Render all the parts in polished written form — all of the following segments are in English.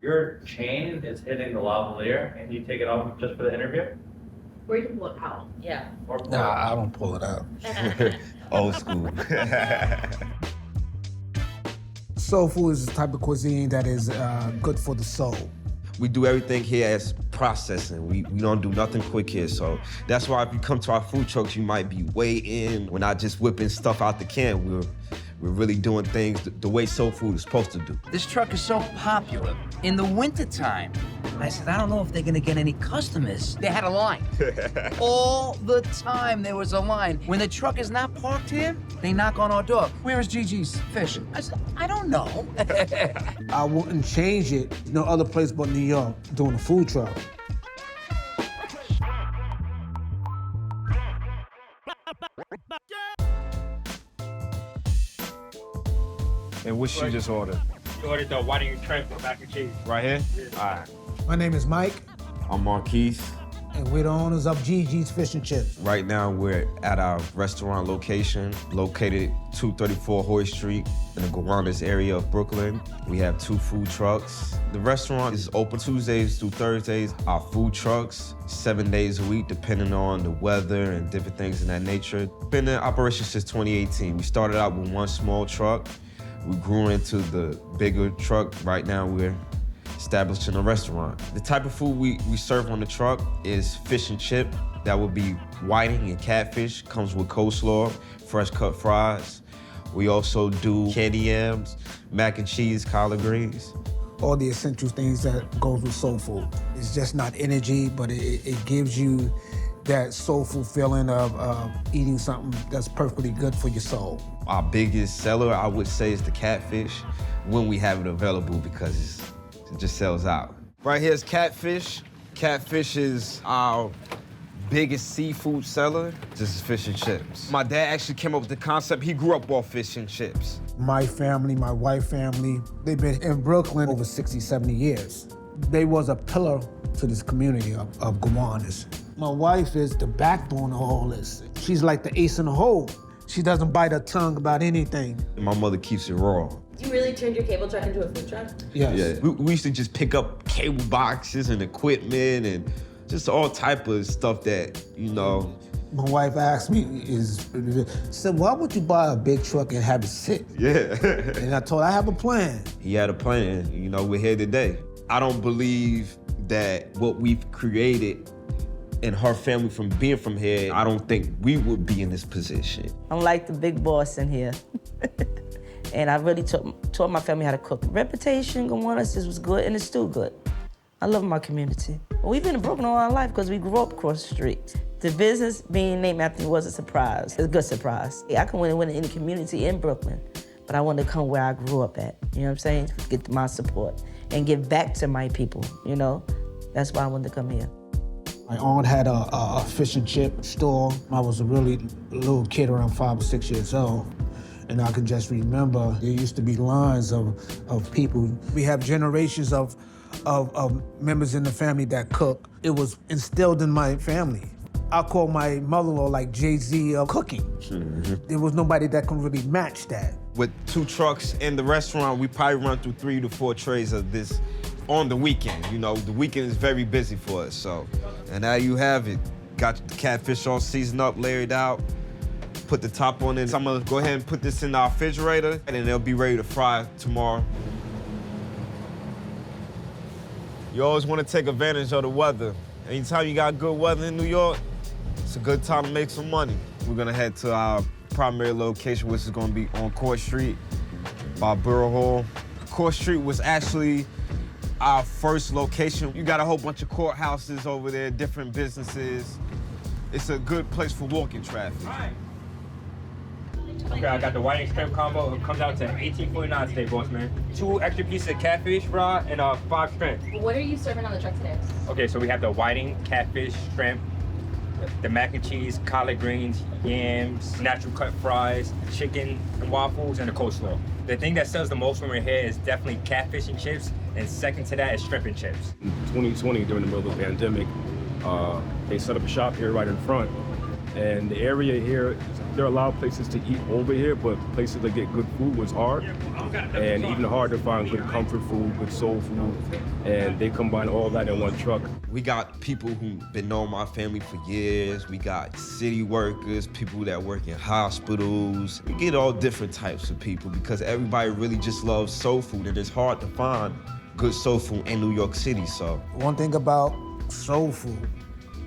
Your chain is hitting the lavalier, and you take it off just for the interview? Or you can pull it out. Yeah. Or pull Nah, it I don't pull it out. Old school. Soul food is the type of cuisine that is good for the soul. We do everything here as processing. We don't do nothing quick here, so that's why if you come to our food trucks, you might be way in. We're not just whipping stuff out the can. We're really doing things the way soul food is supposed to do. This truck is so popular. In the wintertime, I said, I don't know if they're gonna get any customers. They had a line. All the time there was a line. When the truck is not parked here, they knock on our door. Where is Gigi's Fish? I said, I don't know. I wouldn't change it, no other place but New York, doing a food truck. And what you just ordered? You ordered the whiting shrimp with mac and cheese. Right here? Yeah. All right. My name is Mike, I'm Marquise. and we're the owners of Gigi's Fish and Chips. Right now, we're at our restaurant location, located 234 Hoyt Street in the Gowanus area of Brooklyn. We have 2 food trucks. The restaurant is open Tuesdays through Thursdays. Our food trucks, 7 days a week, depending on the weather and different things in that nature. Been in operation since 2018. We started out with 1 small truck. We grew into the bigger truck. Right now, we're establishing a restaurant. The type of food we serve on the truck is fish and chip. That would be whiting and catfish. Comes with coleslaw, fresh cut fries. We also do candy yams, mac and cheese, collard greens. All the essential things that goes with soul food. It's just not energy, but it gives you that soulful feeling of eating something that's perfectly good for your soul. Our biggest seller, I would say, is the catfish when we have it available because it just sells out. Right here is Catfish. Catfish is our biggest seafood seller. This is fish and chips. My dad actually came up with the concept. He grew up off fish and chips. My family, my wife's family, they've been in Brooklyn over 60, 70 years. They was a pillar to this community of Gowanus. My wife is the backbone of all this. She's like the ace in the hole. She doesn't bite her tongue about anything. My mother keeps it raw. You really turned your cable truck into a food truck? Yes. Yeah, we used to just pick up cable boxes and equipment and just all type of stuff that, you know. My wife asked me, said, why would you buy a big truck and have it sit? Yeah. And I told her, I have a plan. He had a plan, you know, we're here today. I don't believe that what we've created and her family from being from here, I don't think we would be in this position. I'm like the big boss in here. And I really taught my family how to cook. Reputation, Gowanus, this was good, and it's still good. I love my community. Well, we've been in Brooklyn all our life because we grew up across the street. The business being named after me was a surprise. It's a good surprise. I can win in any community in Brooklyn, but I wanted to come where I grew up at. You know what I'm saying? Get my support and give back to my people, you know? That's why I wanted to come here. My aunt had a fish and chip store. I was a really little kid, around 5 or 6 years old. And I can just remember there used to be lines of people. We have generations of members in the family that cook. It was instilled in my family. I call my mother-in-law like Jay-Z of cooking. Mm-hmm. There was nobody that could really match that. With 2 trucks in the restaurant, we probably run through 3 to 4 trays of this on the weekend. You know, the weekend is very busy for us, so. And now you have it. Got the catfish all seasoned up, layered out. Put the top on it. So I'm gonna go ahead and put this in our refrigerator, and then they'll be ready to fry tomorrow. You always wanna take advantage of the weather. Anytime you got good weather in New York, it's a good time to make some money. We're gonna head to our primary location, which is gonna be on Court Street by Borough Hall. Court Street was actually our first location. You got a whole bunch of courthouses over there, different businesses. It's a good place for walking traffic. Right. Okay, I got the whiting shrimp combo. It comes out to $18.49 today, boss man. 2 extra pieces of catfish fry and 5 shrimp. What are you serving on the truck today? Okay, so we have the whiting, catfish, shrimp, the mac and cheese, collard greens, yams, natural cut fries, chicken and waffles, and the coleslaw. The thing that sells the most when we're here is definitely catfish and chips, and second to that is shrimp and chips. In 2020, during the middle of the pandemic, they set up a shop here right in front, And the area here, there are a lot of places to eat over here, but places to get good food was hard. And even hard to find good comfort food, good soul food. And they combine all that in one truck. We got people who've been knowing my family for years. We got city workers, people that work in hospitals. We get all different types of people because everybody really just loves soul food, and it's hard to find good soul food in New York City, so. One thing about soul food,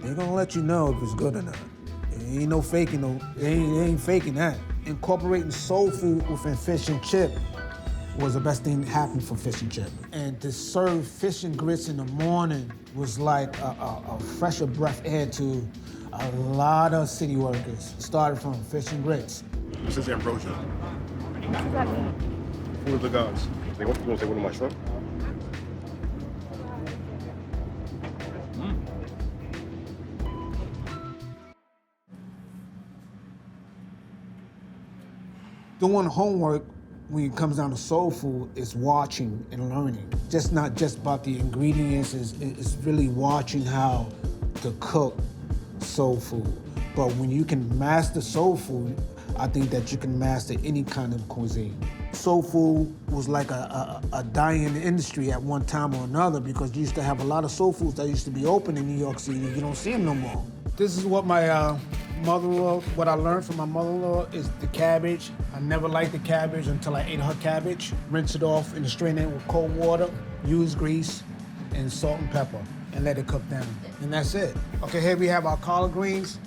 they're gonna let you know if it's good or not. There ain't no faking, they ain't faking that. Incorporating soul food within fish and chip was the best thing that happened for fish and chip. And to serve fish and grits in the morning was like a fresher breath air to a lot of city workers. Started from fish and grits. This is ambrosia. What does that mean? Food of the gods. You want to say one of my shrimp? Doing homework when it comes down to soul food is watching and learning. Just not just about the ingredients, it's really watching how to cook soul food. But when you can master soul food, I think that you can master any kind of cuisine. Soul food was like a dying industry at one time or another because you used to have a lot of soul foods that used to be open in New York City. You don't see them no more. This is what my mother-in-law, what I learned from my mother-in-law is the cabbage. I never liked the cabbage until I ate her cabbage. Rinse it off and strain it with cold water, use grease, and salt and pepper, and let it cook down. And that's it. Okay, here we have our collard greens,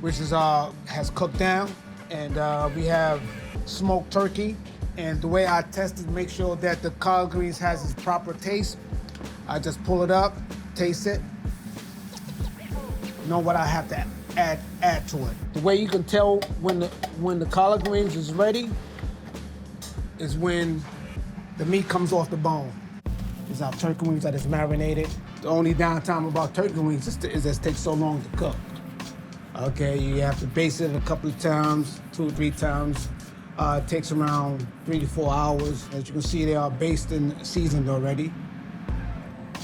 which is has cooked down, and we have smoked turkey. And the way I test it to make sure that the collard greens has its proper taste, I just pull it up, taste it, know what I have to add to it. The way you can tell when the collard greens is ready is when the meat comes off the bone. It's our turkey wings that is marinated. The only downtime about turkey wings is that it takes so long to cook. Okay, you have to baste it a couple of times, 2 or 3 times. It takes around 3 to 4 hours. As you can see, they are basted and seasoned already.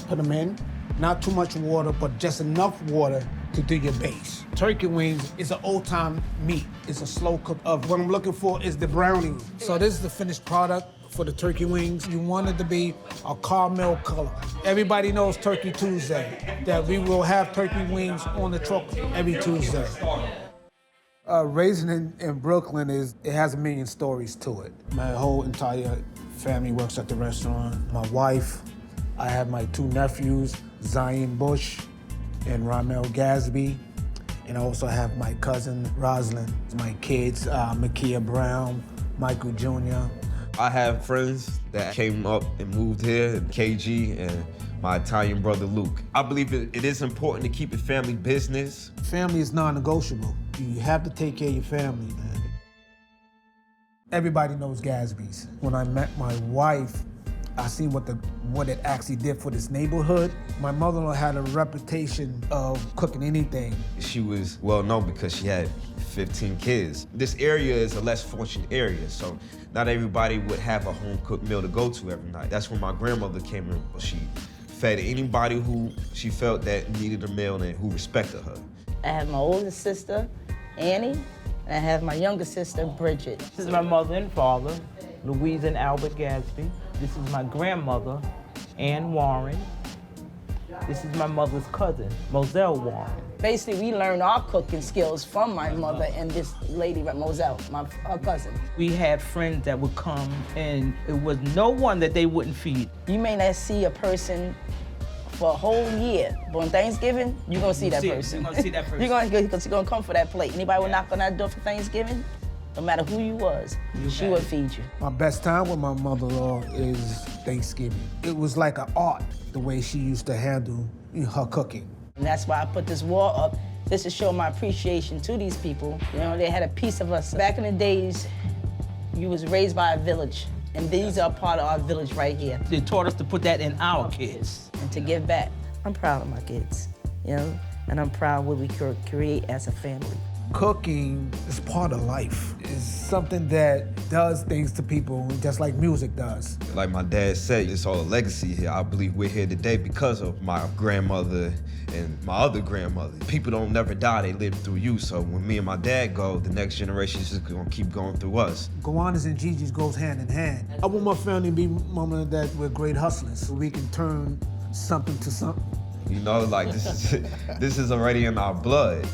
Put them in. Not too much water, but just enough water to do your base. Turkey wings is an old-time meat. It's a slow cook of what I'm looking for is the browning. So this is the finished product for the turkey wings. You want it to be a caramel color. Everybody knows Turkey Tuesday, that we will have turkey wings on the truck every Tuesday. Raising in Brooklyn it has a million stories to it. My whole entire family works at the restaurant. My wife, I have my 2 nephews, Zion Bush and Ramel Gasby. And I also have my cousin, Roslyn. My kids, Makia Brown, Michael Jr. I have friends that came up and moved here, KG and my Italian brother, Luke. I believe it is important to keep a family business. Family is non-negotiable. You have to take care of your family, man. Everybody knows Gasby's. When I met my wife, I seen what it actually did for this neighborhood. My mother-in-law had a reputation of cooking anything. She was well known because she had 15 kids. This area is a less fortunate area, so not everybody would have a home-cooked meal to go to every night. That's when my grandmother came in. She fed anybody who she felt that needed a meal and who respected her. I have my older sister, Annie, and I have my younger sister, Bridget. This is my mother and father, Louise and Albert Gasby. This is my grandmother, Ann Warren. This is my mother's cousin, Moselle Warren. Basically, we learned our cooking skills from my mother and this lady, Moselle, her cousin. We had friends that would come, and it was no one that they wouldn't feed. You may not see a person for a whole year, but on Thanksgiving, you're gonna see that person. You're gonna see that person. Because you're gonna come for that plate. Anybody would knock on that door for Thanksgiving, no matter who you was, she would feed you. My best time with my mother-in-law is Thanksgiving. It was like an art, the way she used to handle her cooking. And that's why I put this wall up, just to show my appreciation to these people. You know, they had a piece of us. Back in the days, you was raised by a village, and these are part of our village right here. They taught us to put that in our kids. And to give back. I'm proud of my kids, you know, and I'm proud of what we create as a family. Cooking is part of life. It's something that does things to people, just like music does. Like my dad said, it's all a legacy here. I believe we're here today because of my grandmother and my other grandmother. People don't never die, they live through you. So when me and my dad go, the next generation is just gonna keep going through us. Gowanus and Gigi's goes hand in hand. I want my family to be remembered that we're great hustlers. We can turn something to something. You know, like this is already in our blood.